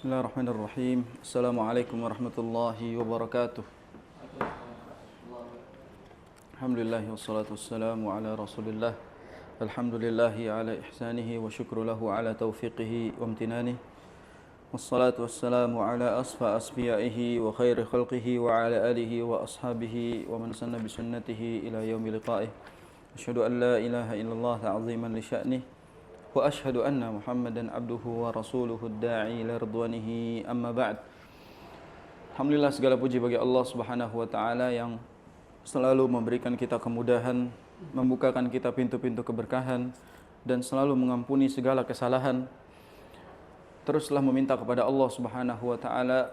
Bismillahirrahmanirrahim. Assalamualaikum warahmatullahi wabarakatuh. Alhamdulillah wassalatu wassalamu ala Rasulillah. Alhamdulillahi ala ihsanihi wa syukru lahu ala taufiqihi wa amtinanihi. Wassalatu wassalamu ala asfa asfiyaihi wa khairi khalqihi wa ala alihi wa ashabihi wa man sanna bi sunnatihi ila yaumi liqa'ih. Asyhadu an la ilaha illallah ta'ziman li sya'nih. Wa ashhadu anna Muhammadan abduhu wa rasuluhu ad-da'i ila ridwanihi amma ba'd. Alhamdulillah, segala puji bagi Allah Subhanahu wa taala yang selalu memberikan kita kemudahan, membukakan kita pintu-pintu keberkahan dan selalu mengampuni segala kesalahan. Teruslah meminta kepada Allah Subhanahu wa taala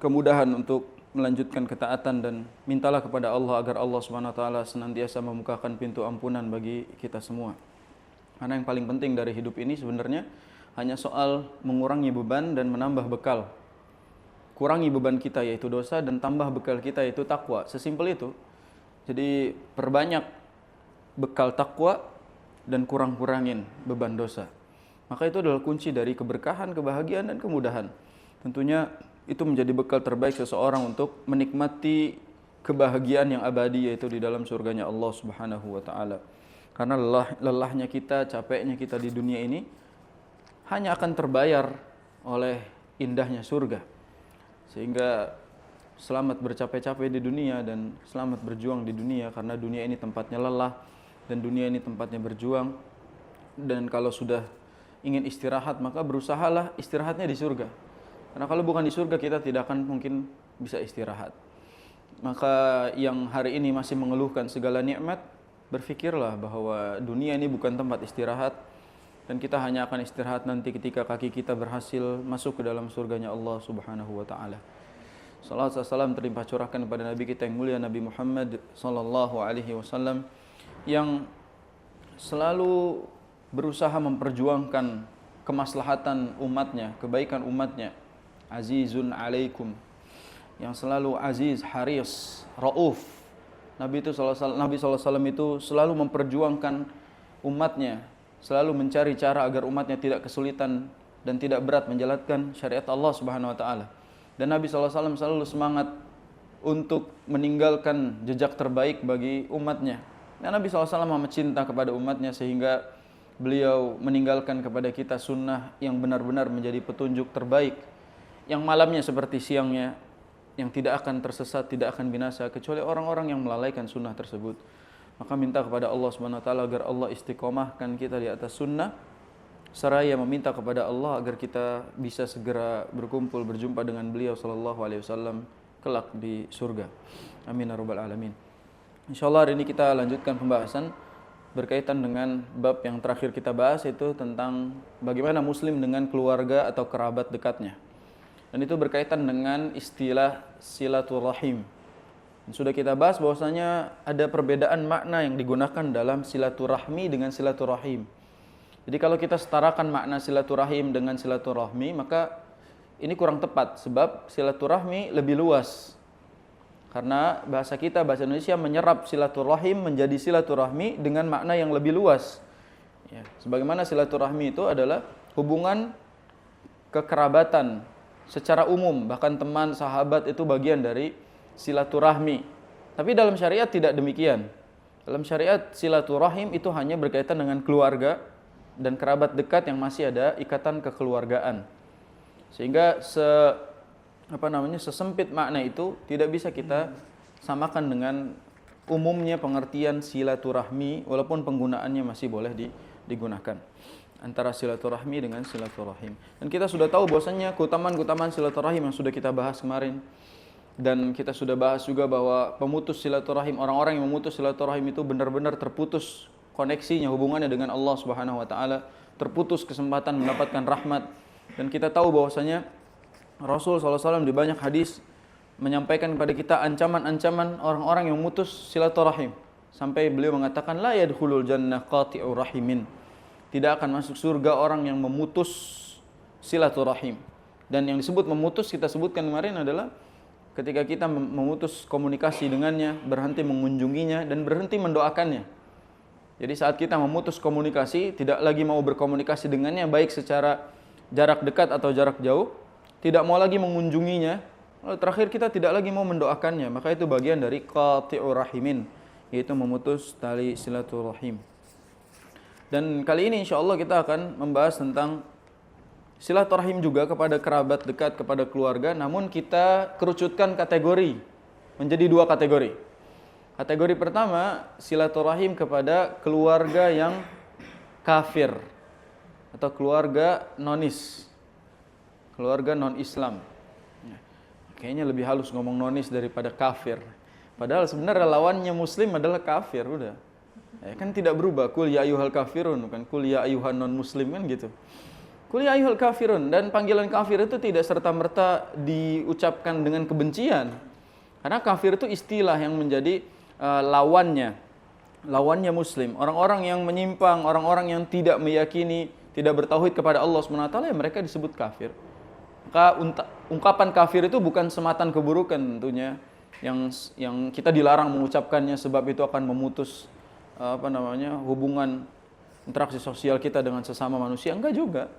kemudahan untuk melanjutkan ketaatan dan mintalah kepada Allah agar Allah Subhanahu wa taala senantiasa membukakan pintu ampunan bagi kita semua. Karena yang paling penting dari hidup ini sebenarnya hanya soal mengurangi beban dan menambah bekal. Kurangi beban kita yaitu dosa dan tambah bekal kita yaitu takwa. Sesimpel itu. Jadi perbanyak bekal takwa dan kurang-kurangin beban dosa. Maka itu adalah kunci dari keberkahan, kebahagiaan dan kemudahan. Tentunya itu menjadi bekal terbaik seseorang untuk menikmati kebahagiaan yang abadi yaitu di dalam surganya Allah Subhanahu wa taala. Karena lelahnya kita, capeknya kita di dunia ini hanya akan terbayar oleh indahnya surga. Sehingga selamat bercapek-capek di dunia dan selamat berjuang di dunia, karena dunia ini tempatnya lelah dan dunia ini tempatnya berjuang. Dan kalau sudah ingin istirahat, maka berusahalah istirahatnya di surga. Karena kalau bukan di surga kita tidak akan mungkin bisa istirahat. Maka yang hari ini masih mengeluhkan segala nikmat, berfikirlah bahwa dunia ini bukan tempat istirahat dan kita hanya akan istirahat nanti ketika kaki kita berhasil masuk ke dalam surganya Allah Subhanahu wa taala. Salawat dan salam terlimpah curahkan kepada Nabi kita yang mulia Nabi Muhammad sallallahu alaihi wasallam yang selalu berusaha memperjuangkan kemaslahatan umatnya, kebaikan umatnya. Azizun alaikum, yang selalu aziz, haris, rauf. Nabi SAW itu selalu memperjuangkan umatnya, selalu mencari cara agar umatnya tidak kesulitan dan tidak berat menjalankan syariat Allah Subhanahu wa taala. Dan Nabi SAW selalu semangat untuk meninggalkan jejak terbaik bagi umatnya. Dan Nabi SAW amat cinta kepada umatnya sehingga beliau meninggalkan kepada kita sunnah yang benar-benar menjadi petunjuk terbaik, yang malamnya seperti siangnya, yang tidak akan tersesat, tidak akan binasa kecuali orang-orang yang melalaikan sunnah tersebut. Maka minta kepada Allah Subhanahu wa taala agar Allah istiqomahkan kita di atas sunnah, seraya meminta kepada Allah agar kita bisa segera berkumpul berjumpa dengan beliau sallallahu alaihi wasallam kelak di surga. Amin ya rabbal alamin. Insyaallah hari ini kita lanjutkan pembahasan berkaitan dengan bab yang terakhir kita bahas, yaitu tentang bagaimana muslim dengan keluarga atau kerabat dekatnya. Dan itu berkaitan dengan istilah silaturahim. Dan sudah kita bahas bahwasanya ada perbedaan makna yang digunakan dalam silaturahmi dengan silaturahim. Jadi kalau kita setarakan makna silaturahim dengan silaturahmi, maka ini kurang tepat, sebab silaturahmi lebih luas. Karena bahasa kita, bahasa Indonesia menyerap silaturahim menjadi silaturahmi dengan makna yang lebih luas. Ya, sebagaimana silaturahmi itu adalah hubungan kekerabatan secara umum, bahkan teman, sahabat itu bagian dari silaturahmi. Tapi dalam syariat tidak demikian. Dalam syariat silaturahim itu hanya berkaitan dengan keluarga dan kerabat dekat yang masih ada ikatan kekeluargaan. Sehingga sesempit makna itu tidak bisa kita samakan dengan umumnya pengertian silaturahmi, walaupun penggunaannya masih boleh digunakan antara silaturahmi dengan silaturahim. Dan kita sudah tahu bahwasanya keutamaan-keutamaan silaturahim yang sudah kita bahas kemarin. Dan kita sudah bahas juga bahwa pemutus silaturahim, orang-orang yang memutus silaturahim itu benar-benar terputus koneksinya, hubungannya dengan Allah Subhanahu wa taala, terputus kesempatan mendapatkan rahmat. Dan kita tahu bahwasanya Rasul SAW di banyak hadis menyampaikan kepada kita ancaman-ancaman orang-orang yang memutus silaturahim. Sampai beliau mengatakan la yadkhulul jannah qati'ur rahimin. Tidak akan masuk surga orang yang memutus silaturahim. Dan yang disebut memutus, kita sebutkan kemarin adalah ketika kita memutus komunikasi dengannya, berhenti mengunjunginya dan berhenti mendoakannya. Jadi saat kita memutus komunikasi, tidak lagi mau berkomunikasi dengannya baik secara jarak dekat atau jarak jauh, tidak mau lagi mengunjunginya, lalu terakhir kita tidak lagi mau mendoakannya, maka itu bagian dari qati'ur rahimin, yaitu memutus tali silaturahim. Dan kali ini insya Allah kita akan membahas tentang silaturahim juga kepada kerabat dekat, kepada keluarga, namun kita kerucutkan kategori menjadi 2 kategori. Kategori pertama, silaturahim kepada keluarga yang kafir atau keluarga nonis, keluarga non-Islam. Kayaknya lebih halus ngomong nonis daripada kafir. Padahal sebenarnya lawannya muslim adalah kafir, udah. Kan tidak berubah, kul ya ayyuhal kafirun, bukan kul ya ayyuhan non-muslim, kan gitu. Kul ya ayyuhal kafirun, dan panggilan kafir itu tidak serta-merta diucapkan dengan kebencian. Karena kafir itu istilah yang menjadi lawannya muslim. Orang-orang yang menyimpang, orang-orang yang tidak meyakini, tidak bertauhid kepada Allah SWT, ya mereka disebut kafir. Maka ungkapan kafir itu bukan sematan keburukan tentunya, yang kita dilarang mengucapkannya sebab itu akan memutus hubungan interaksi sosial kita dengan sesama manusia. Enggak juga.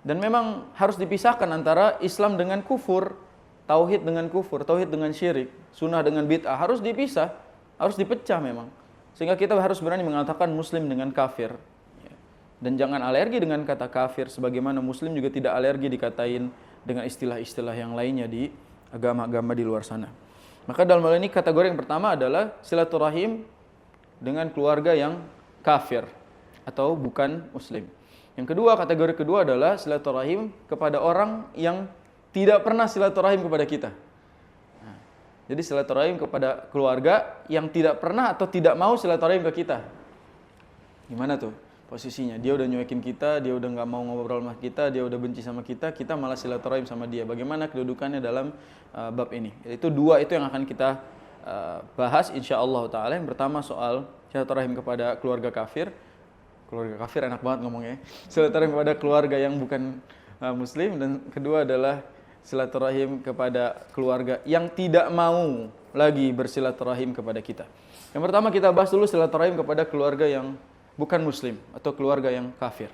Dan memang harus dipisahkan antara Islam dengan kufur, tauhid dengan kufur, tauhid dengan syirik, sunnah dengan bid'ah, harus dipisah. Harus dipecah memang. Sehingga kita harus berani mengatakan muslim dengan kafir. Dan jangan alergi dengan kata kafir, sebagaimana muslim juga tidak alergi dikatain dengan istilah-istilah yang lainnya di agama-agama di luar sana. Maka dalam hal ini kategori yang pertama adalah silaturahim dengan keluarga yang kafir atau bukan muslim. Yang kedua, kategori kedua adalah silaturahim kepada orang yang tidak pernah silaturahim kepada kita. Jadi silaturahim kepada keluarga yang tidak pernah atau tidak mau silaturahim ke kita. Gimana tuh posisinya? Dia udah nyuekin kita, dia udah nggak mau ngobrol sama kita, dia udah benci sama kita malah silaturahim sama dia. Bagaimana kedudukannya dalam bab ini? Itu 2 itu yang akan kita bahas insyaallah taala. Yang pertama soal silaturahim kepada keluarga kafir. Keluarga kafir enak banget ngomongnya. Silaturahim kepada keluarga yang bukan muslim, dan kedua adalah silaturahim kepada keluarga yang tidak mau lagi bersilaturahim kepada kita. Yang pertama kita bahas dulu silaturahim kepada keluarga yang bukan muslim atau keluarga yang kafir.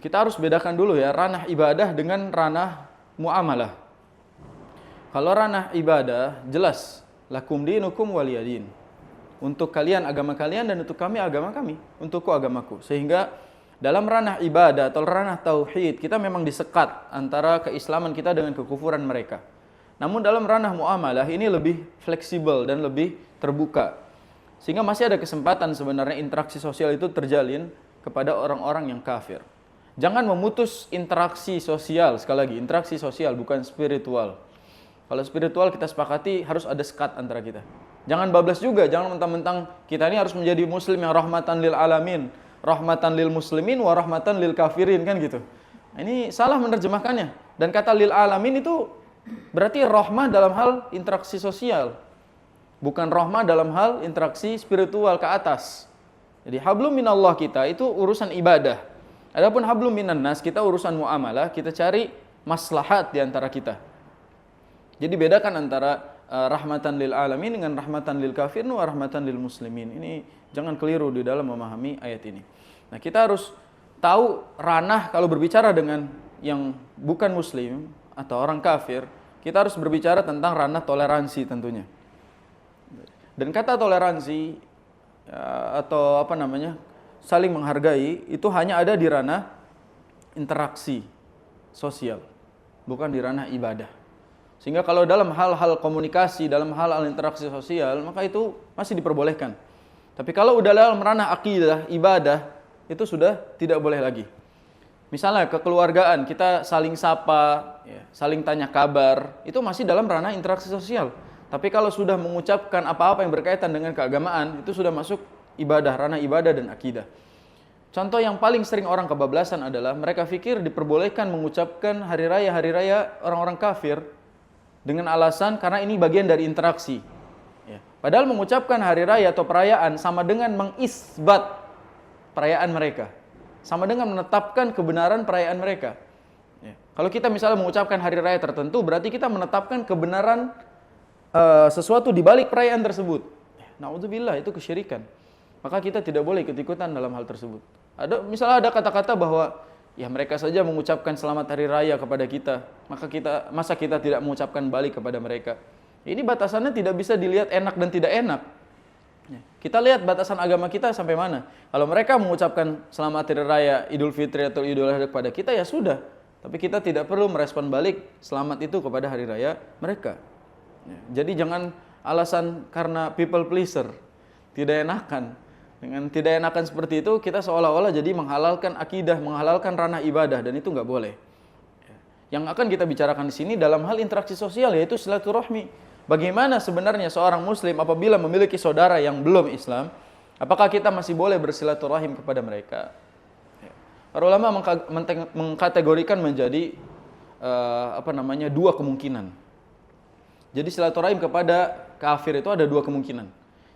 Kita harus bedakan dulu ya ranah ibadah dengan ranah muamalah. Kalau ranah ibadah jelas lakum dinukum waliyadin. Untuk kalian agama kalian dan untuk kami agama kami, untukku agamaku. Sehingga dalam ranah ibadah atau ranah tauhid kita memang disekat antara keislaman kita dengan kekufuran mereka. Namun dalam ranah muamalah ini lebih fleksibel dan lebih terbuka. Sehingga masih ada kesempatan sebenarnya interaksi sosial itu terjalin kepada orang-orang yang kafir. Jangan memutus interaksi sosial, sekali lagi interaksi sosial bukan spiritual. Kalau spiritual kita sepakati harus ada sekat antara kita. Jangan bablas juga, jangan mentang-mentang kita ini harus menjadi muslim yang rahmatan lil alamin, rahmatan lil muslimin wa rahmatan lil kafirin, kan gitu. Ini salah menerjemahkannya. Dan kata lil alamin itu berarti rahmah dalam hal interaksi sosial, bukan rahmah dalam hal interaksi spiritual ke atas. Jadi hablum minallah kita itu urusan ibadah. Adapun hablum minan nas kita urusan muamalah, kita cari maslahat di antara kita. Jadi bedakan antara rahmatan lil alamin dengan rahmatan lil kafirin wa rahmatan lil muslimin. Ini jangan keliru di dalam memahami ayat ini. Nah, kita harus tahu ranah kalau berbicara dengan yang bukan muslim atau orang kafir, kita harus berbicara tentang ranah toleransi tentunya. Dan kata toleransi atau saling menghargai itu hanya ada di ranah interaksi sosial, bukan di ranah ibadah. Sehingga kalau dalam hal-hal komunikasi, dalam hal-hal interaksi sosial, maka itu masih diperbolehkan. Tapi kalau udah dalam ranah akidah, ibadah, itu sudah tidak boleh lagi. Misalnya kekeluargaan, kita saling sapa, saling tanya kabar, itu masih dalam ranah interaksi sosial. Tapi kalau sudah mengucapkan apa-apa yang berkaitan dengan keagamaan, itu sudah masuk ibadah, ranah ibadah dan akidah. Contoh yang paling sering orang kebablasan adalah mereka pikir diperbolehkan mengucapkan hari raya orang-orang kafir dengan alasan karena ini bagian dari interaksi. Padahal mengucapkan hari raya atau perayaan sama dengan mengisbat perayaan mereka. Sama dengan menetapkan kebenaran perayaan mereka. Kalau kita misalnya mengucapkan hari raya tertentu, berarti kita menetapkan kebenaran sesuatu di balik perayaan tersebut. Na'udzubillah, itu kesyirikan. Maka kita tidak boleh ikut-ikutan dalam hal tersebut. Misalnya ada kata-kata bahwa Ya mereka saja mengucapkan selamat hari raya kepada kita, masa kita tidak mengucapkan balik kepada mereka? Ini batasannya tidak bisa dilihat enak dan tidak enak. Ya, kita lihat batasan agama kita sampai mana. Kalau mereka mengucapkan selamat hari raya Idul Fitri atau Idul Adha kepada kita, ya sudah. Tapi kita tidak perlu merespon balik selamat itu kepada hari raya mereka. Ya, jadi jangan alasan karena people pleaser, tidak enakan. Dengan tidak enakan seperti itu, kita seolah-olah jadi menghalalkan akidah, menghalalkan ranah ibadah, dan itu nggak boleh. Yang akan kita bicarakan di sini dalam hal interaksi sosial, yaitu silaturahmi. Bagaimana sebenarnya seorang muslim apabila memiliki saudara yang belum Islam, apakah kita masih boleh bersilaturahim kepada mereka? Para ulama mengkategorikan menjadi dua kemungkinan. Jadi silaturahim kepada kafir itu ada dua kemungkinan.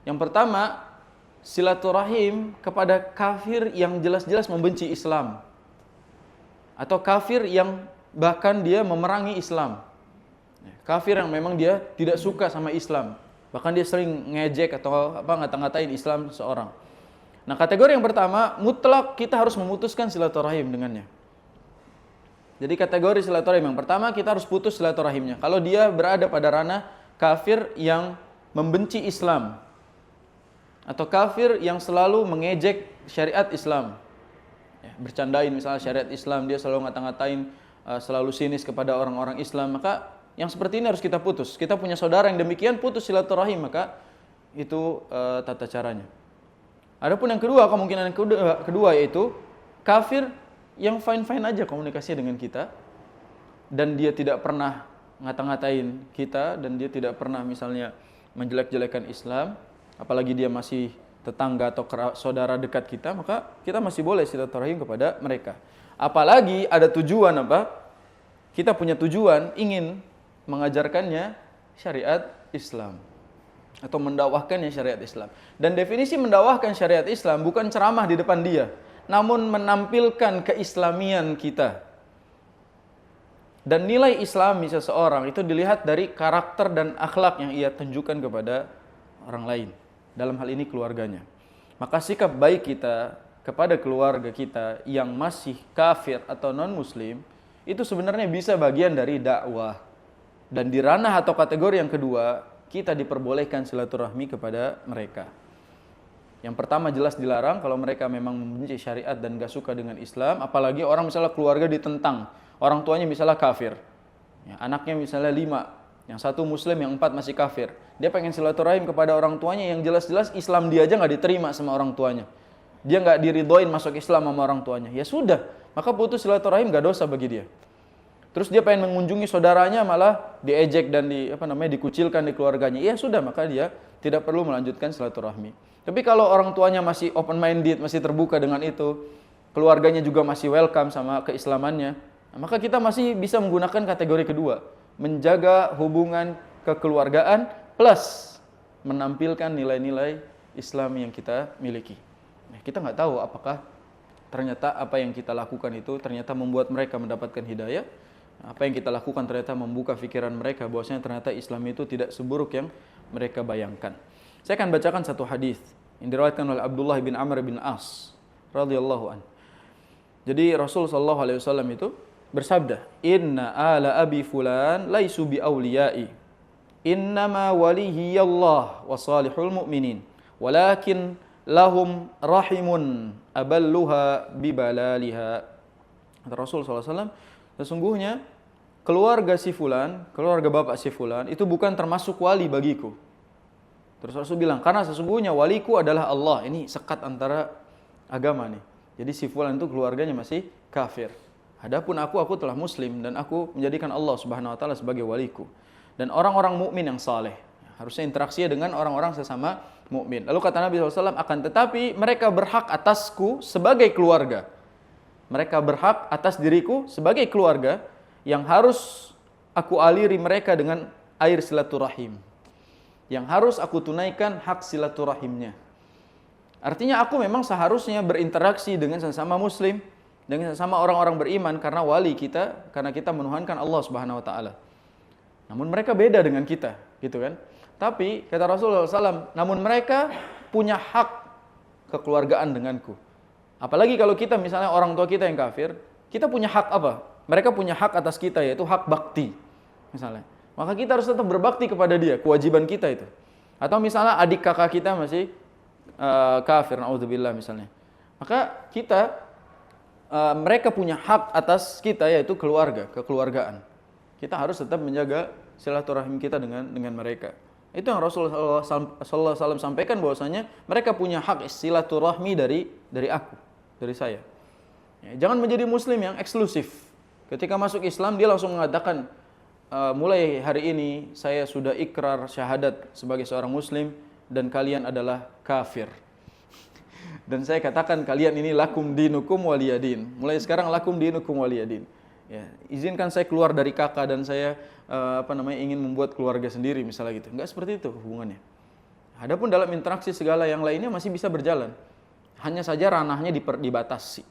Yang pertama, silaturahim kepada kafir yang jelas-jelas membenci Islam, atau kafir yang bahkan dia memerangi Islam. Kafir yang memang dia tidak suka sama Islam, bahkan dia sering ngejek atau ngata-ngatain Islam seorang. Nah, kategori yang pertama, mutlak kita harus memutuskan silaturahim dengannya. Jadi kategori silaturahim yang pertama, kita harus putus silaturahimnya kalau dia berada pada ranah kafir yang membenci Islam, atau kafir yang selalu mengejek syariat Islam. Ya, bercandain misalnya syariat Islam, dia selalu ngata-ngatain, selalu sinis kepada orang-orang Islam, maka yang seperti ini harus kita putus. Kita punya saudara yang demikian, putus silaturahim, maka itu tata caranya. Adapun yang kedua, kemungkinan yang kedua yaitu kafir yang fine-fine aja komunikasi dengan kita, dan dia tidak pernah ngata-ngatain kita, dan dia tidak pernah misalnya menjelek-jelekan Islam, apalagi dia masih tetangga atau saudara dekat kita, maka kita masih boleh silaturahim kepada mereka. Apalagi ada tujuan kita punya tujuan ingin mengajarkannya syariat Islam atau mendakwahkannya syariat Islam. Dan definisi mendakwahkan syariat Islam bukan ceramah di depan dia, namun menampilkan keislamian kita. Dan nilai Islami seseorang itu dilihat dari karakter dan akhlak yang ia tunjukkan kepada orang lain, dalam hal ini keluarganya. Maka sikap baik kita kepada keluarga kita yang masih kafir atau non-muslim itu sebenarnya bisa bagian dari dakwah. Dan di ranah atau kategori yang kedua, kita diperbolehkan silaturahmi kepada mereka. Yang pertama jelas dilarang kalau mereka memang membenci syariat dan gak suka dengan Islam, apalagi orang misalnya keluarga ditentang, orang tuanya misalnya kafir, ya, anaknya misalnya 5, yang 1 muslim, yang 4 masih kafir. Dia pengen silaturahim kepada orang tuanya yang jelas-jelas Islam dia aja gak diterima sama orang tuanya. Dia gak diridhoin masuk Islam sama orang tuanya. Ya sudah, maka putus silaturahim gak dosa bagi dia. Terus dia pengen mengunjungi saudaranya malah diejek dan dikucilkan di keluarganya. Ya sudah, maka dia tidak perlu melanjutkan silaturahmi. Tapi kalau orang tuanya masih open minded, masih terbuka dengan itu, keluarganya juga masih welcome sama keislamannya, maka kita masih bisa menggunakan kategori kedua, menjaga hubungan kekeluargaan plus menampilkan nilai-nilai Islam yang kita miliki. Nah, kita nggak tahu apakah ternyata apa yang kita lakukan itu ternyata membuat mereka mendapatkan hidayah. Apa yang kita lakukan ternyata membuka pikiran mereka bahwasanya ternyata Islam itu tidak seburuk yang mereka bayangkan. Saya akan bacakan satu hadis yang diriwayatkan oleh Abdullah bin Amr bin As radhiyallahu an. Jadi Rasul sallallahu alaihi wasallam itu bersabda, "Inna ala abi fulan laisu bi awliya'i. Innama waliyullah wa salihul mu'minin. Walakin lahum rahimun aballuha bibalaliha." Kata Rasul sallallahu alaihi wasallam, sesungguhnya keluarga si fulan, keluarga bapak si fulan itu bukan termasuk wali bagiku. Terus Rasul bilang, karena sesungguhnya waliku adalah Allah. Ini sekat antara agama nih. Jadi si fulan itu keluarganya masih kafir. Adapun aku telah muslim dan aku menjadikan Allah Subhanahu wa taala sebagai waliku. Dan orang-orang mukmin yang saleh harusnya interaksinya dengan orang-orang sesama mukmin. Lalu kata Nabi SAW, akan tetapi mereka berhak atasku sebagai keluarga. Mereka berhak atas diriku sebagai keluarga yang harus aku aliri mereka dengan air silaturahim. Yang harus aku tunaikan hak silaturahimnya. Artinya aku memang seharusnya berinteraksi dengan sesama muslim, dengan sesama orang-orang beriman karena wali kita, karena kita menuhankan Allah Subhanahu wa taala. Namun mereka beda dengan kita, gitu kan? Tapi kata Rasulullah SAW, namun mereka punya hak kekeluargaan denganku. Apalagi kalau kita misalnya orang tua kita yang kafir, kita punya hak apa? Mereka punya hak atas kita, yaitu hak bakti misalnya. Maka kita harus tetap berbakti kepada dia, kewajiban kita itu. Atau misalnya adik kakak kita masih kafir, naudzubillah misalnya. Maka kita mereka punya hak atas kita, yaitu keluarga, kekeluargaan. Kita harus tetap menjaga silaturahim kita dengan mereka. Itu yang Rasulullah SAW sampaikan, bahwasanya mereka punya hak silaturahmi dari aku, dari saya. Ya, jangan menjadi muslim yang eksklusif. Ketika masuk Islam dia langsung mengatakan, mulai hari ini saya sudah ikrar syahadat sebagai seorang muslim dan kalian adalah kafir. Dan saya katakan kalian ini lakum dinukum waliyadin. Mulai sekarang lakum dinukum waliyadin. Ya, izinkan saya keluar dari kakak dan saya ingin membuat keluarga sendiri misalnya gitu. Enggak seperti itu hubungannya. Adapun dalam interaksi segala yang lainnya masih bisa berjalan. Hanya saja ranahnya dibatasi.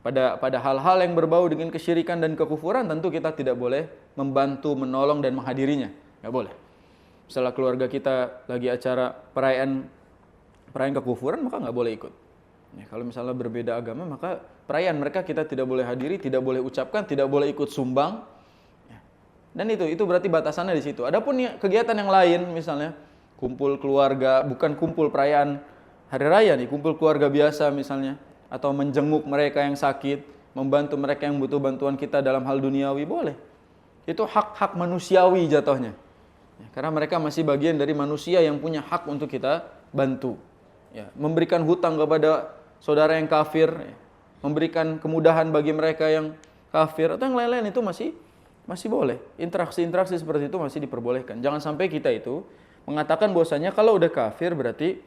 Pada hal-hal yang berbau dengan kesyirikan dan kekufuran, tentu kita tidak boleh membantu, menolong dan menghadirinya. Enggak boleh. Misalnya keluarga kita lagi acara perayaan kekufuran, maka nggak boleh ikut. Ya, kalau misalnya berbeda agama, maka perayaan mereka kita tidak boleh hadiri, tidak boleh ucapkan, tidak boleh ikut sumbang. Ya. Dan itu berarti batasannya di situ. Adapun kegiatan yang lain, misalnya kumpul keluarga, bukan kumpul perayaan hari raya nih, kumpul keluarga biasa misalnya, atau menjenguk mereka yang sakit, membantu mereka yang butuh bantuan kita dalam hal duniawi, boleh. Itu hak-hak manusiawi jatuhnya. Ya, karena mereka masih bagian dari manusia yang punya hak untuk kita bantu. Ya, memberikan hutang kepada saudara yang kafir, ya, memberikan kemudahan bagi mereka yang kafir, atau yang lain-lain itu masih boleh. Interaksi-interaksi seperti itu masih diperbolehkan. Jangan sampai kita itu mengatakan bahwasanya kalau udah kafir berarti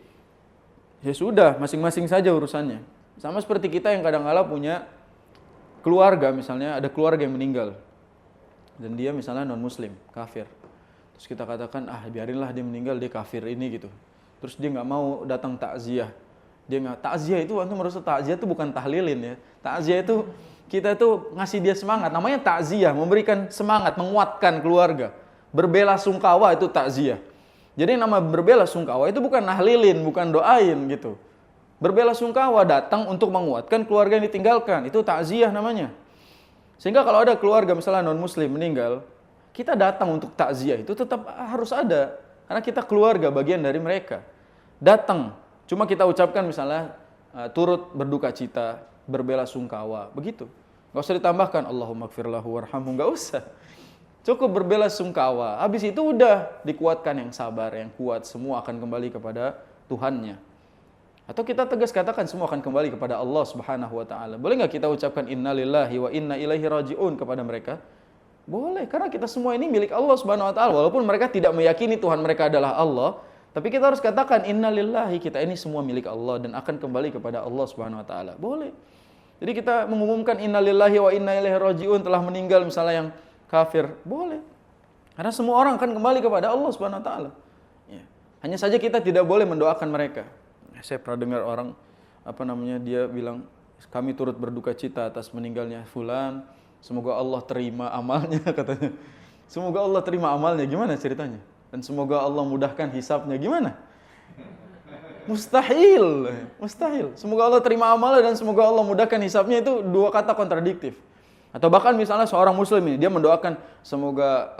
ya sudah, masing-masing saja urusannya. Sama seperti kita yang kadang-kala punya keluarga, misalnya ada keluarga yang meninggal dan dia misalnya non-muslim, kafir. Terus kita katakan, biarinlah dia meninggal, dia kafir ini gitu. Terus dia nggak mau datang takziah. Takziah itu, antum merasa takziah itu bukan tahlilin ya. Takziah itu kita itu ngasih dia semangat. Namanya takziah, memberikan semangat, menguatkan keluarga. Berbela sungkawa itu takziah. Jadi nama berbela sungkawa itu bukan nahlilin, bukan doain gitu. Berbela sungkawa datang untuk menguatkan keluarga yang ditinggalkan. Itu takziah namanya. Sehingga kalau ada keluarga misalnya non-muslim meninggal, kita datang untuk takziah itu tetap harus ada. Karena kita keluarga, bagian dari mereka. Datang, cuma kita ucapkan misalnya turut berduka cita, berbela sungkawa, begitu. Gak usah ditambahkan Allahumma gfirlahu warhamhu, gak usah. Cukup berbela sungkawa. Habis itu udah dikuatkan yang sabar, yang kuat, semua akan kembali kepada Tuhannya. Atau kita tegas katakan semua akan kembali kepada Allah Subhanahu wa taala. Boleh enggak kita ucapkan innalillahi wa inna ilaihi rajiun kepada mereka? Boleh, karena kita semua ini milik Allah Subhanahu wa taala. Walaupun mereka tidak meyakini Tuhan mereka adalah Allah, tapi kita harus katakan innalillahi, kita ini semua milik Allah dan akan kembali kepada Allah Subhanahu wa taala. Boleh. Jadi kita mengumumkan innalillahi wa inna ilaihi rajiun telah meninggal misalnya yang kafir, boleh. Karena semua orang akan kembali kepada Allah Subhanahu wa taala. Ya. Hanya saja kita tidak boleh mendoakan mereka. Saya pernah dengar orang dia bilang, kami turut berduka cita atas meninggalnya fulan, semoga Allah terima amalnya katanya. Semoga Allah terima amalnya, gimana ceritanya? Dan semoga Allah mudahkan hisabnya, gimana? Mustahil. Semoga Allah terima amalnya dan semoga Allah mudahkan hisabnya, itu dua kata kontradiktif. Atau bahkan misalnya seorang muslim ini, dia mendoakan semoga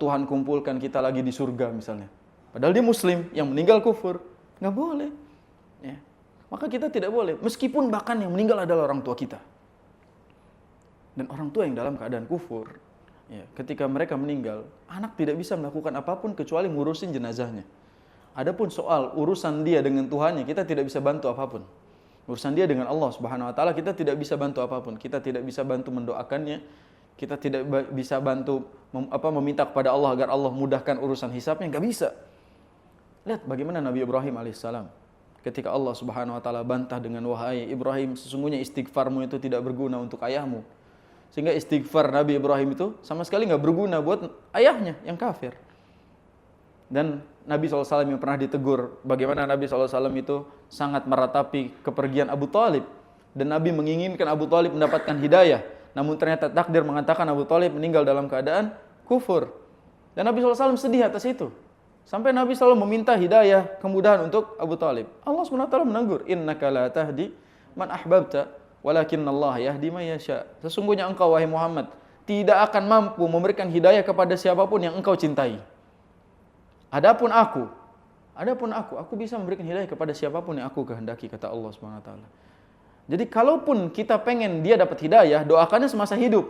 Tuhan kumpulkan kita lagi di surga misalnya. Padahal dia muslim yang meninggal kufur. Nggak boleh. Ya. Maka kita tidak boleh, meskipun bahkan yang meninggal adalah orang tua kita. Dan orang tua yang dalam keadaan kufur, ya, ketika mereka meninggal, anak tidak bisa melakukan apapun kecuali ngurusin jenazahnya. Adapun soal urusan dia dengan Tuhannya, kita tidak bisa bantu apapun. Urusan dia dengan Allah Subhanahu wa taala, kita tidak bisa bantu apapun. Kita tidak bisa bantu mendoakannya. Kita tidak bisa bantu meminta kepada Allah agar Allah mudahkan urusan hisabnya, enggak bisa. Lihat bagaimana Nabi Ibrahim alaihissalam. Ketika Allah Subhanahu wa taala bantah dengan, wahai Ibrahim, sesungguhnya istighfarmu itu tidak berguna untuk ayahmu. Sehingga istighfar Nabi Ibrahim itu sama sekali enggak berguna buat ayahnya yang kafir. Dan Nabi SAW yang pernah ditegur, bagaimana Nabi SAW itu sangat meratapi kepergian Abu Thalib. Dan Nabi menginginkan Abu Thalib mendapatkan hidayah. Namun ternyata takdir mengatakan Abu Thalib meninggal dalam keadaan kufur. Dan Nabi SAW sedih atas itu. Sampai Nabi selalu meminta hidayah, kemudahan untuk Abu Thalib. Allah SWT menegur, innaka la tahdi man ahbabta, Walakinnallaha yahdi may yasha. Sesungguhnya engkau wahai Muhammad tidak akan mampu memberikan hidayah kepada siapapun yang engkau cintai. Adapun aku bisa memberikan hidayah kepada siapapun yang aku kehendaki, kata Allah Subhanahu wa taala. Jadi kalaupun kita pengen dia dapat hidayah, doakannya semasa hidup.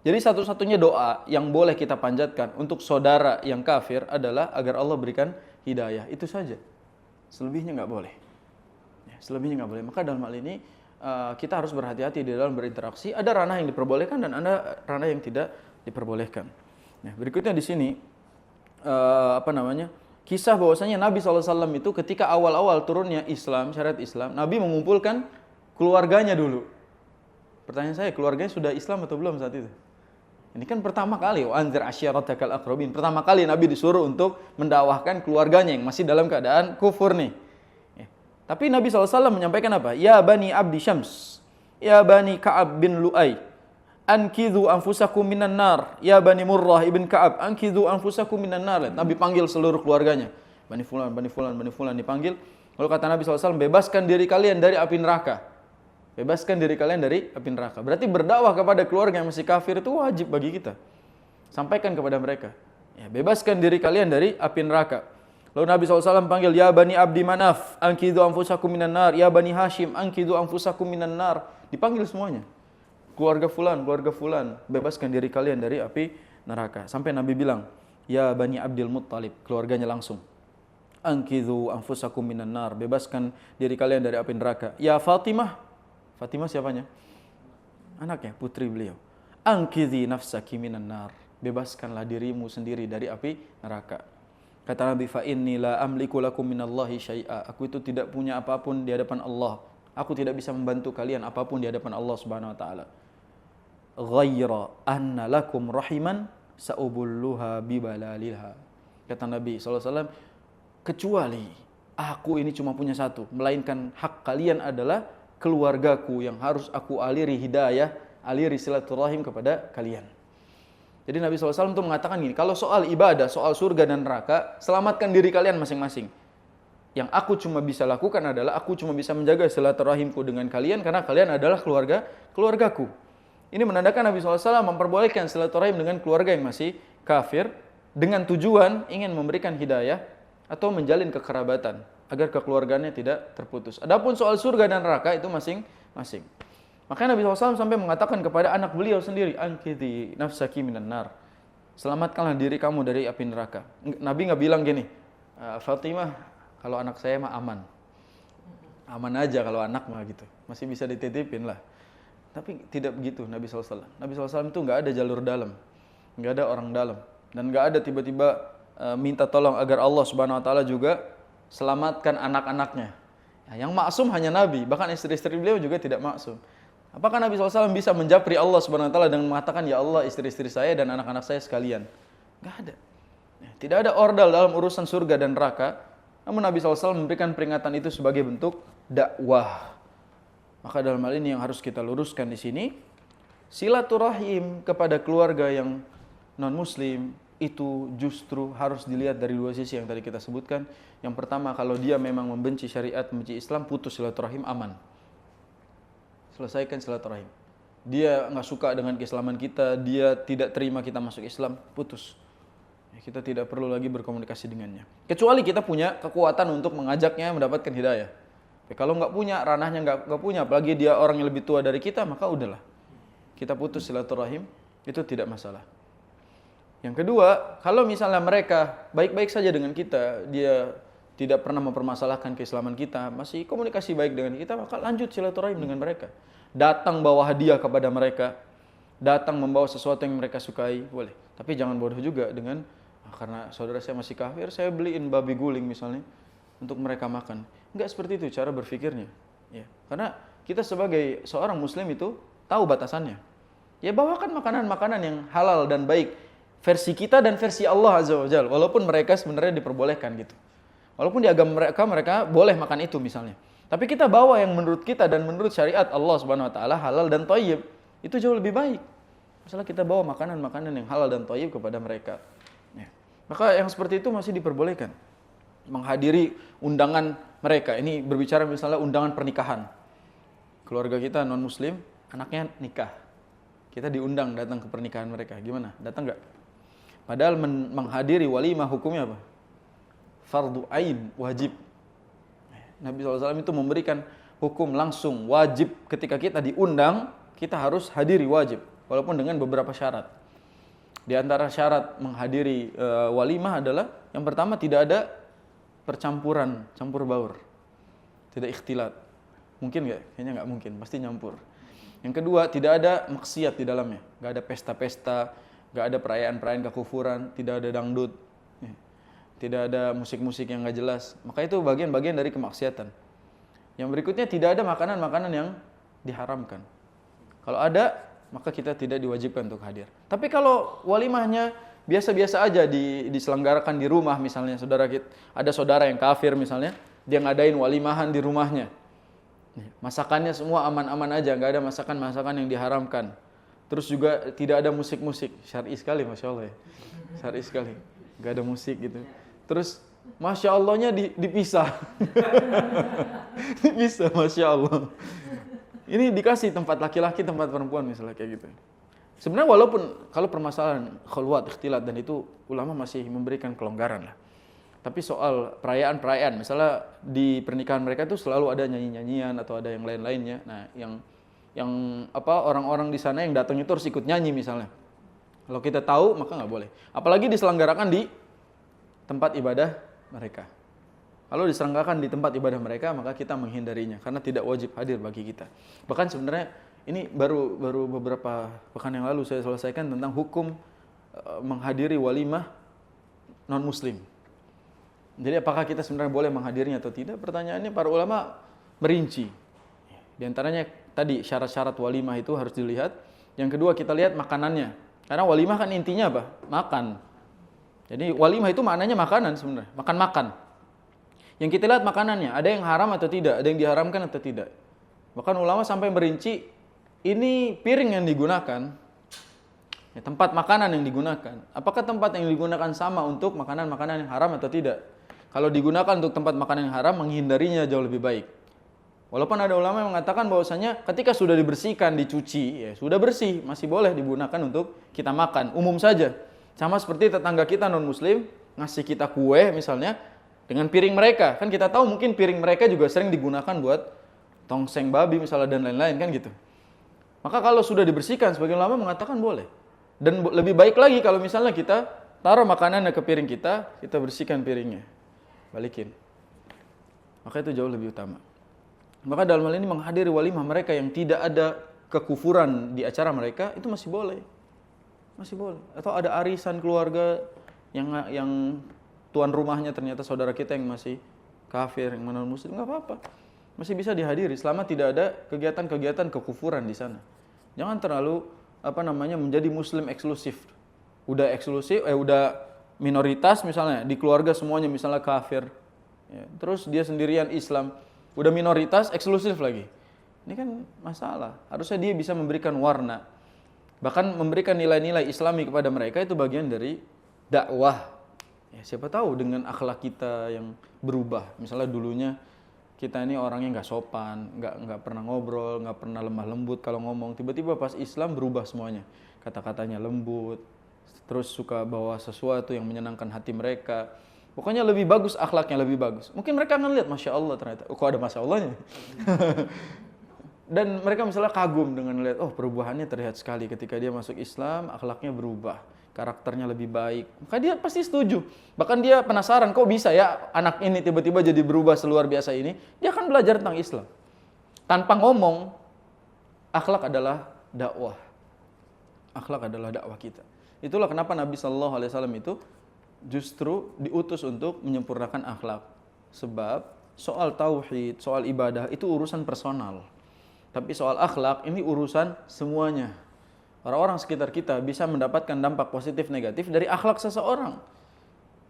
Jadi satu-satunya doa yang boleh kita panjatkan untuk saudara yang kafir adalah agar Allah berikan hidayah. Itu saja. Selebihnya nggak boleh. Selebihnya nggak boleh. Maka dalam hal ini kita harus berhati-hati di dalam berinteraksi. Ada ranah yang diperbolehkan dan ada ranah yang tidak diperbolehkan. Nah, berikutnya di sini kisah bahwasanya Nabi SAW itu ketika awal-awal turunnya Islam, syariat Islam, Nabi mengumpulkan keluarganya dulu. Pertanyaan saya, keluarganya sudah Islam atau belum saat itu? Ini kan pertama kali, anzir asyiratakal aqrabin. Pertama kali Nabi disuruh untuk mendakwahkan keluarganya yang masih dalam keadaan kufur nih. Tapi Nabi SAW menyampaikan apa? Ya bani Abdi Syams, ya bani Ka'ab bin Lu'ay, ankidhu anfusakum minan nar. Ya bani Murrah ibn Ka'ab, ankidhu anfusakum minan nar. Nabi panggil seluruh keluarganya. Bani fulan, bani fulan, bani fulan dipanggil. Lalu kata Nabi SAW, bebaskan diri kalian dari api neraka. Bebaskan diri kalian dari api neraka. Berarti berdakwah kepada keluarga yang masih kafir itu wajib bagi kita. Sampaikan kepada mereka. Ya, bebaskan diri kalian dari api neraka. Lalu Nabi SAW panggil, ya bani Abdi Manaf, ankidhu anfusakum minan nar. Ya bani Hashim, ankidhu anfusakum minan nar. Dipanggil semuanya. Keluarga fulan, bebaskan diri kalian dari api neraka. Sampai Nabi bilang, ya bani Abdul Muttalib, keluarganya langsung. Ankidhu anfusakum minan nar. Bebaskan diri kalian dari api neraka. Ya Fatimah, Fatimah siapanya? Anaknya, putri beliau. Ankidhi nafsaki minan nar. Bebaskanlah dirimu sendiri dari api neraka. Kata Nabi, fa inni la amliku lakum minallahi syai'a. Aku itu tidak punya apapun di hadapan Allah. Aku tidak bisa membantu kalian apapun di hadapan Allah Subhanahu wa taala. Ghaira anna lakum rahiman sa'ubulluha bibalalilha. Kata Nabi SAW, kecuali aku ini cuma punya satu, melainkan hak kalian adalah keluargaku yang harus aku aliri hidayah, aliri silaturahim kepada kalian. Jadi Nabi SAW itu mengatakan gini, kalau soal ibadah, soal surga dan neraka, selamatkan diri kalian masing-masing. Yang aku cuma bisa lakukan adalah aku cuma bisa menjaga silaturahimku dengan kalian karena kalian adalah keluargaku. Ini menandakan Nabi SAW memperbolehkan silaturahim dengan keluarga yang masih kafir dengan tujuan ingin memberikan hidayah atau menjalin kekerabatan agar kekeluargaannya tidak terputus. Adapun soal surga dan neraka itu masing-masing. Makanya Nabi SAW sampai mengatakan kepada anak beliau sendiri, ankidhi nafsaki minan nar. Selamatkanlah diri kamu dari api neraka. Nabi nggak bilang gini, Fatimah, kalau anak saya mah aman. Aman aja kalau anak mah gitu. Masih bisa dititipin lah. Tapi tidak begitu Nabi SAW. Nabi SAW itu nggak ada jalur dalam. Nggak ada orang dalam. Dan nggak ada tiba-tiba minta tolong agar Allah Subhanahu wa taala juga selamatkan anak-anaknya. Yang maksum hanya Nabi, bahkan istri-istri beliau juga tidak maksum. Apakah Nabi SAW bisa menjapri Allah Subhanahu wa taala dengan mengatakan, ya Allah, istri-istri saya dan anak-anak saya sekalian? Enggak ada. Tidak ada ordal dalam urusan surga dan neraka. Namun Nabi SAW memberikan peringatan itu sebagai bentuk dakwah. Maka dalam hal ini yang harus kita luruskan di sini, silaturahim kepada keluarga yang non-muslim itu justru harus dilihat dari dua sisi yang tadi kita sebutkan. Yang pertama, kalau dia memang membenci syariat, membenci Islam, putus silaturahim, aman. Selesaikan silaturahim. Dia nggak suka dengan keislaman kita, dia tidak terima kita masuk Islam, putus. Kita tidak perlu lagi berkomunikasi dengannya. Kecuali kita punya kekuatan untuk mengajaknya mendapatkan hidayah. Kalau nggak punya, ranahnya nggak punya, apalagi dia orang yang lebih tua dari kita, maka udahlah. Kita putus silaturahim, itu tidak masalah. Yang kedua, kalau misalnya mereka baik-baik saja dengan kita, dia tidak pernah mempermasalahkan keislaman kita, masih komunikasi baik dengan kita, maka lanjut silaturahim dengan mereka. Datang bawa hadiah kepada mereka, datang membawa sesuatu yang mereka sukai, boleh. Tapi jangan bodoh juga dengan, karena saudara saya masih kafir, saya beliin babi guling misalnya, untuk mereka makan. Enggak seperti itu cara berpikirnya. Ya. Karena kita sebagai seorang muslim itu tahu batasannya. Ya bawakan makanan-makanan yang halal dan baik, versi kita dan versi Allah Azza wa Jalla, walaupun mereka sebenarnya diperbolehkan gitu. Walaupun di agama mereka boleh makan itu misalnya. Tapi kita bawa yang menurut kita dan menurut syariat Allah Subhanahu wa taala halal dan thayyib. Itu jauh lebih baik. Misalnya kita bawa makanan-makanan yang halal dan thayyib kepada mereka. Ya. Maka yang seperti itu masih diperbolehkan. Menghadiri undangan mereka. Ini berbicara misalnya undangan pernikahan. keluarga kita non muslim, anaknya nikah. Kita diundang datang ke pernikahan mereka. Gimana? Datang nggak? Padahal menghadiri walimah hukumnya apa? Fardu ain, wajib. Nabi SAW itu memberikan hukum langsung wajib ketika kita diundang, kita harus hadiri wajib. Walaupun dengan beberapa syarat. Di antara syarat menghadiri walimah adalah yang pertama tidak ada percampuran, campur baur. Tidak ikhtilat. Mungkin nggak? Kayaknya nggak mungkin, pasti nyampur. Yang kedua, tidak ada maksiat di dalamnya. Nggak ada pesta-pesta, nggak ada perayaan-perayaan kekufuran, tidak ada dangdut, tidak ada musik-musik yang nggak jelas. Maka itu bagian-bagian dari kemaksiatan. Yang berikutnya, tidak ada makanan-makanan yang diharamkan. Kalau ada, maka kita tidak diwajibkan untuk hadir. Tapi kalau walimahnya biasa-biasa aja diselenggarakan di rumah misalnya, ada saudara yang kafir misalnya, dia ngadain walimahan di rumahnya. Masakannya semua aman-aman aja, nggak ada masakan-masakan yang diharamkan. Terus juga tidak ada musik-musik, syar'i sekali, masya Allah ya, syar'i sekali, nggak ada musik gitu. Terus masya Allahnya dipisah, dipisah, masya Allah. Ini dikasih tempat laki-laki, tempat perempuan misalnya kayak gitu. Sebenarnya walaupun kalau permasalahan khulwat, ikhtilat dan itu ulama masih memberikan kelonggaran lah. Tapi soal perayaan-perayaan, misalnya di pernikahan mereka itu selalu ada nyanyi-nyanyian atau ada yang lain-lainnya. Nah, yang orang-orang di sana yang datang itu harus ikut nyanyi misalnya. Kalau kita tahu maka nggak boleh. Apalagi diselenggarakan di tempat ibadah mereka. Kalau diselenggarakan di tempat ibadah mereka, maka kita menghindarinya karena tidak wajib hadir bagi kita. Bahkan sebenarnya ini baru beberapa pekan yang lalu saya selesaikan tentang hukum menghadiri walimah non muslim. Jadi apakah kita sebenarnya boleh menghadirinya atau tidak? Pertanyaannya para ulama merinci. Di antaranya tadi syarat-syarat walimah itu harus dilihat. Yang kedua kita lihat makanannya. Karena walimah kan intinya apa? Makan. Jadi walimah itu maknanya makanan sebenarnya, makan-makan. Yang kita lihat makanannya, ada yang haram atau tidak, ada yang diharamkan atau tidak. Bahkan ulama sampai merinci, ini piring yang digunakan, tempat makanan yang digunakan. Apakah tempat yang digunakan sama untuk makanan-makanan yang haram atau tidak? Kalau digunakan untuk tempat makanan yang haram, menghindarinya jauh lebih baik. Walaupun ada ulama yang mengatakan bahwasanya ketika sudah dibersihkan, dicuci, ya sudah bersih, masih boleh digunakan untuk kita makan, umum saja. Sama seperti tetangga kita non-muslim, ngasih kita kue misalnya, dengan piring mereka, kan kita tahu mungkin piring mereka juga sering digunakan buat tongseng babi misalnya dan lain-lain kan gitu. Maka kalau sudah dibersihkan, sebagian ulama mengatakan boleh. Dan lebih baik lagi kalau misalnya kita taruh makanannya ke piring kita bersihkan piringnya, balikin. Maka itu jauh lebih utama. Maka dalam hal ini menghadiri walimah mereka yang tidak ada kekufuran di acara mereka itu masih boleh. Masih boleh. Atau ada arisan keluarga yang tuan rumahnya ternyata saudara kita yang masih kafir, yang non muslim, nggak apa-apa, masih bisa dihadiri selama tidak ada kegiatan-kegiatan kekufuran di sana. Jangan terlalu menjadi muslim eksklusif. Udah eksklusif, udah minoritas misalnya di keluarga semuanya misalnya kafir, ya, terus dia sendirian Islam, udah minoritas eksklusif lagi. Ini kan masalah. Harusnya dia bisa memberikan warna, bahkan memberikan nilai-nilai Islami kepada mereka, itu bagian dari dakwah. Ya, siapa tahu dengan akhlak kita yang berubah. Misalnya dulunya kita ini orangnya nggak sopan, nggak pernah ngobrol, nggak pernah lemah lembut kalau ngomong. Tiba-tiba pas Islam berubah semuanya. Kata-katanya lembut, terus suka bawa sesuatu yang menyenangkan hati mereka. Pokoknya lebih bagus, akhlaknya lebih bagus. Mungkin mereka akan lihat, Masya Allah ternyata. Kok ada Masya Allahnya? Dan mereka misalnya kagum dengan lihat, oh perubahannya terlihat sekali ketika dia masuk Islam, akhlaknya berubah. Karakternya lebih baik, maka dia pasti setuju. Bahkan dia penasaran, kok bisa ya anak ini tiba-tiba jadi berubah seluar biasa ini. Dia akan belajar tentang Islam. Tanpa ngomong, akhlak adalah dakwah. Akhlak adalah dakwah kita. Itulah kenapa Nabi SAW itu justru diutus untuk menyempurnakan akhlak. Sebab soal tauhid, soal ibadah itu urusan personal. Tapi soal akhlak ini urusan semuanya. Orang-orang sekitar kita bisa mendapatkan dampak positif negatif dari akhlak seseorang.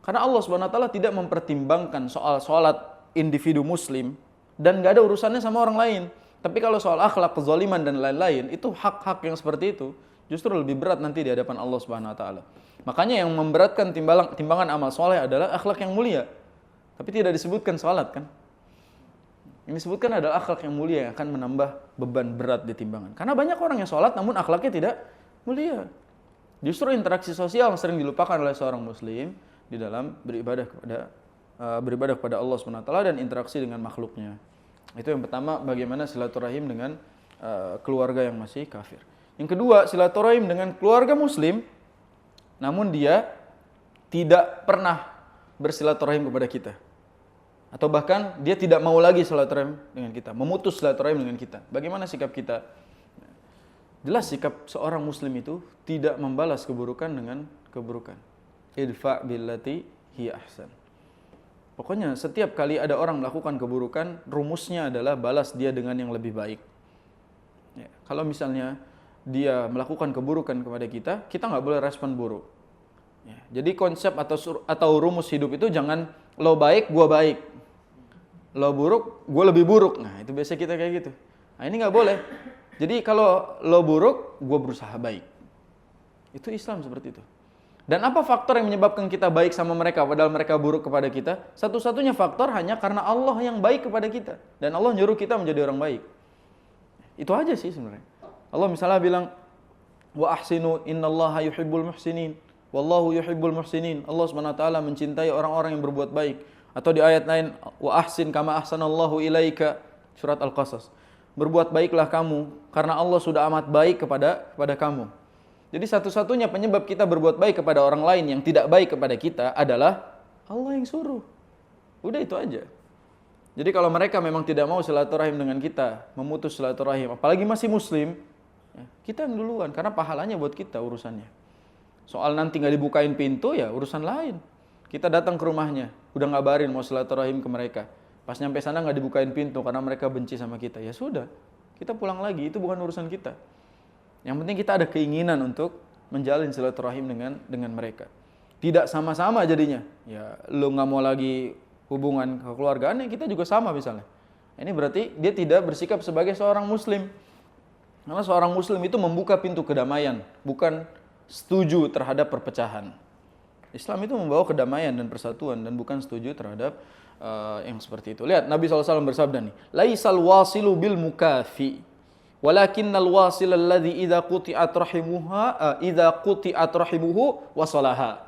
Karena Allah SWT tidak mempertimbangkan soal sholat individu muslim dan gak ada urusannya sama orang lain. Tapi kalau soal akhlak, kezaliman dan lain-lain, itu hak-hak yang seperti itu justru lebih berat nanti di hadapan Allah SWT. Makanya yang memberatkan timbangan amal soleh adalah akhlak yang mulia. Tapi tidak disebutkan sholat kan. Yang disebutkan adalah akhlak yang mulia yang akan menambah beban berat di timbangan. Karena banyak orang yang sholat namun akhlaknya tidak mulia. Justru interaksi sosial yang sering dilupakan oleh seorang muslim di dalam beribadah kepada Allah SWT dan interaksi dengan makhluknya. Itu yang pertama, bagaimana silaturahim dengan keluarga yang masih kafir. Yang kedua, silaturahim dengan keluarga muslim namun dia tidak pernah bersilaturahim kepada kita. Atau bahkan dia tidak mau lagi silaturahim dengan kita, memutus silaturahim dengan kita. Bagaimana sikap kita? Jelas sikap seorang muslim itu tidak membalas keburukan dengan keburukan. Idfa billati hiya ahsan. Pokoknya setiap kali ada orang melakukan keburukan, rumusnya adalah balas dia dengan yang lebih baik. Ya, kalau misalnya dia melakukan keburukan kepada kita, kita nggak boleh respon buruk. Ya, jadi konsep atau rumus hidup itu jangan lo baik, gua baik. Lo buruk, gua lebih buruk. Nah, itu biasa kita kayak gitu. Nah, ini nggak boleh. Jadi kalau lo buruk, gua berusaha baik. Itu Islam seperti itu. Dan apa faktor yang menyebabkan kita baik sama mereka padahal mereka buruk kepada kita? Satu-satunya faktor hanya karena Allah yang baik kepada kita. Dan Allah nyuruh kita menjadi orang baik. Itu aja sih sebenarnya. Allah misalnya bilang, wa ahsinu innallaha yuhibbul muhsinin. Wallahu yuhibbul muhsinin. Allah SWT mencintai orang-orang yang berbuat baik. Atau di ayat lain, wa ahsin kama ahsanallahu ilaika. Surat Al-Qasas. Berbuat baiklah kamu karena Allah sudah amat baik kepada kamu. Jadi satu-satunya penyebab kita berbuat baik kepada orang lain yang tidak baik kepada kita adalah Allah yang suruh. Udah itu aja. Jadi kalau mereka memang tidak mau silaturahim dengan kita, memutus silaturahim, apalagi masih muslim, kita yang duluan, karena pahalanya buat kita urusannya. Soal nanti nggak dibukain pintu, ya urusan lain. Kita datang ke rumahnya, udah ngabarin mau silaturahim ke mereka. Pas nyampe sana nggak dibukain pintu karena mereka benci sama kita, ya sudah, kita pulang lagi, itu bukan urusan kita. Yang penting kita ada keinginan untuk menjalin silaturahim dengan mereka. Tidak sama-sama jadinya, ya lu nggak mau lagi hubungan kekeluargaan, ya kita juga sama misalnya. Ini berarti dia tidak bersikap sebagai seorang muslim. Karena seorang muslim itu membuka pintu kedamaian, bukan setuju terhadap perpecahan. Islam itu membawa kedamaian dan persatuan dan bukan setuju terhadap yang seperti itu. Lihat Nabi SAW bersabda nih, laisal wasilu bil mukafi, walakinnal wasil alladhi idza quti'at rahimuhu wasalaha.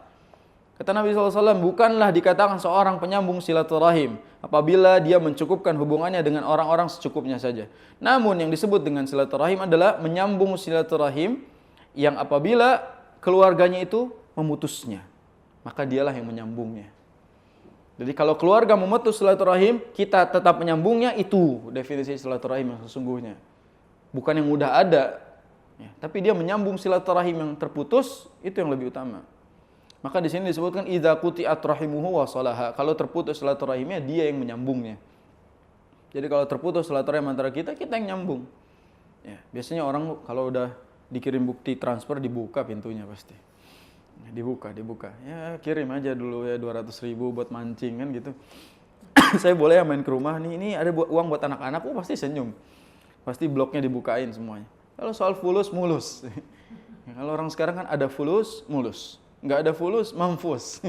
Kata Nabi SAW, bukanlah dikatakan seorang penyambung silaturahim apabila dia mencukupkan hubungannya dengan orang-orang secukupnya saja. Namun yang disebut dengan silaturahim adalah menyambung silaturahim yang apabila keluarganya itu memutusnya, maka dialah yang menyambungnya. Jadi kalau keluarga memutus silaturahim, kita tetap menyambungnya, itu definisi silaturahim yang sesungguhnya. Bukan yang udah ada, ya, tapi dia menyambung silaturahim yang terputus, itu yang lebih utama. Maka di sini disebutkan idza quti'at rahimuhu wa salaha. Kalau terputus silaturahimnya, dia yang menyambungnya. Jadi kalau terputus silaturahim antara kita yang nyambung. Ya, biasanya orang kalau udah dikirim bukti transfer dibuka pintunya pasti. Dibuka. Ya kirim aja dulu ya 200.000 buat mancing kan gitu. Saya boleh ya main ke rumah nih, ini ada uang buat anak-anak, pasti senyum. Pasti bloknya dibukain semuanya. Kalau soal fulus mulus. Ya, kalau orang sekarang kan ada fulus mulus. Nggak ada fulus, mampus.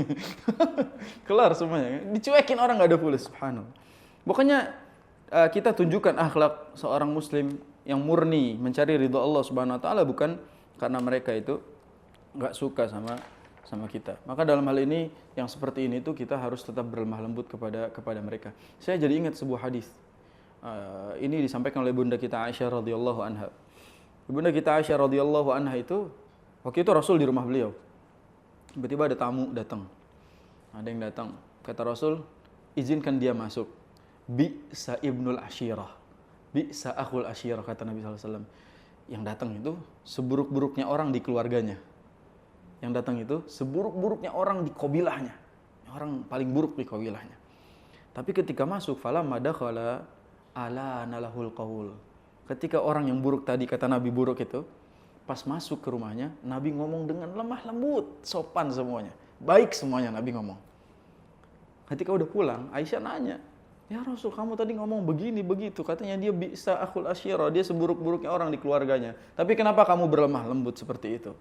Kelar semuanya. Dicuekin orang nggak ada fulus, subhanallah. Pokoknya kita tunjukkan akhlak seorang muslim yang murni mencari ridha Allah Subhanahu wa taala, bukan karena mereka itu nggak suka sama kita. Maka dalam hal ini yang seperti ini tuh kita harus tetap berlemah lembut kepada mereka. Saya jadi ingat sebuah hadis. Ini disampaikan oleh bunda kita Aisyah radhiyallahu anha. Bunda kita Aisyah radhiyallahu anha itu waktu itu Rasul di rumah beliau. Tiba-tiba ada tamu datang. Ada yang datang. Kata Rasul, izinkan dia masuk. Bi'sa ibnul asyirah. Bi'sa akhul asyirah, kata Nabi SAW. Yang datang itu seburuk-buruknya orang di keluarganya. Yang datang itu seburuk-buruknya orang di qabilahnya. Orang paling buruk di qabilahnya. Tapi ketika masuk, falamma dakhala ala nalahul qaul. Ketika orang yang buruk tadi, kata Nabi buruk itu, pas masuk ke rumahnya, Nabi ngomong dengan lemah lembut, sopan semuanya. Baik semuanya Nabi ngomong. Ketika udah pulang, Aisyah nanya, ya Rasul, kamu tadi ngomong begini, begitu. Katanya dia bisa akhul asyirah, dia seburuk-buruknya orang di keluarganya. Tapi kenapa kamu berlemah lembut seperti itu?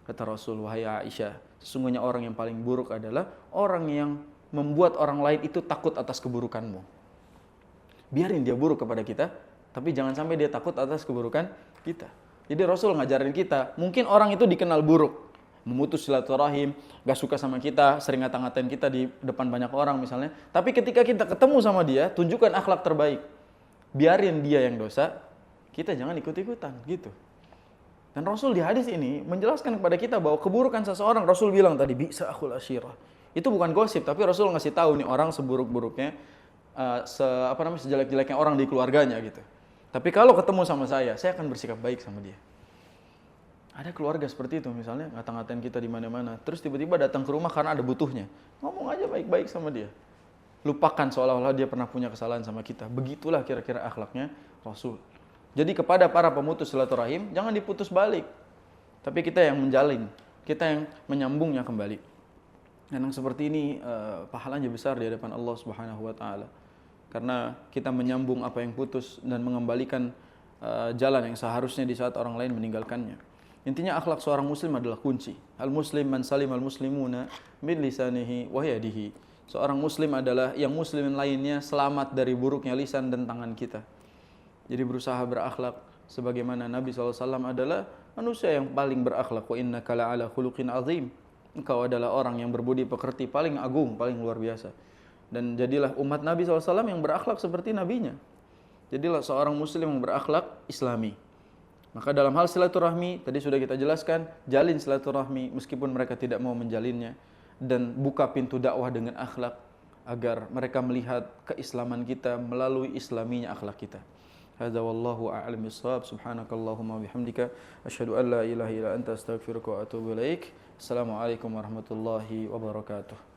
Kata Rasul, wahai Aisyah, sesungguhnya orang yang paling buruk adalah orang yang membuat orang lain itu takut atas keburukanmu. Biarin dia buruk kepada kita, tapi jangan sampai dia takut atas keburukan kita. Jadi Rasul ngajarin kita, mungkin orang itu dikenal buruk, memutus silaturahim, gak suka sama kita, sering ngata-ngatain kita di depan banyak orang misalnya. Tapi ketika kita ketemu sama dia, tunjukkan akhlak terbaik. Biarin dia yang dosa, kita jangan ikut-ikutan gitu. Dan Rasul di hadis ini menjelaskan kepada kita bahwa keburukan seseorang, Rasul bilang tadi, bisa akhul asyirah. Itu bukan gosip, tapi Rasul ngasih tahu nih orang seburuk-buruknya, sejelek-jeleknya orang di keluarganya gitu. Tapi kalau ketemu sama saya akan bersikap baik sama dia. Ada keluarga seperti itu misalnya, ngata-ngatain kita di mana-mana, terus tiba-tiba datang ke rumah karena ada butuhnya. Ngomong aja baik-baik sama dia. Lupakan seolah-olah dia pernah punya kesalahan sama kita. Begitulah kira-kira akhlaknya Rasul. Jadi kepada para pemutus silaturahim, jangan diputus balik. Tapi kita yang menjalin, kita yang menyambungnya kembali. Dan yang seperti ini pahalanya besar di hadapan Allah Subhanahu wa taala. Karena kita menyambung apa yang putus dan mengembalikan jalan yang seharusnya di saat orang lain meninggalkannya. Intinya akhlak seorang muslim adalah kunci. Al-muslim man salim al-muslimuna min lisanihi wa yadihi. Seorang muslim adalah yang muslimin lainnya selamat dari buruknya lisan dan tangan kita. Jadi berusaha berakhlak sebagaimana Nabi SAW adalah manusia yang paling berakhlak. Wa innaka la'ala khuluqin azim. Engkau adalah orang yang berbudi pekerti paling agung, paling luar biasa. Dan jadilah umat Nabi SAW yang berakhlak seperti nabinya. Jadilah seorang muslim yang berakhlak islami. Maka dalam hal silaturahmi, tadi sudah kita jelaskan, jalin silaturahmi meskipun mereka tidak mau menjalinnya. Dan buka pintu dakwah dengan akhlak agar mereka melihat keislaman kita melalui islaminya akhlak kita. Hadza wallahu a'lam bissawab. Subhanakallahumma bihamdika asyhadu an la ilaha illa anta astaghfiruka wa atubu ilaik. Assalamualaikum warahmatullahi wabarakatuh.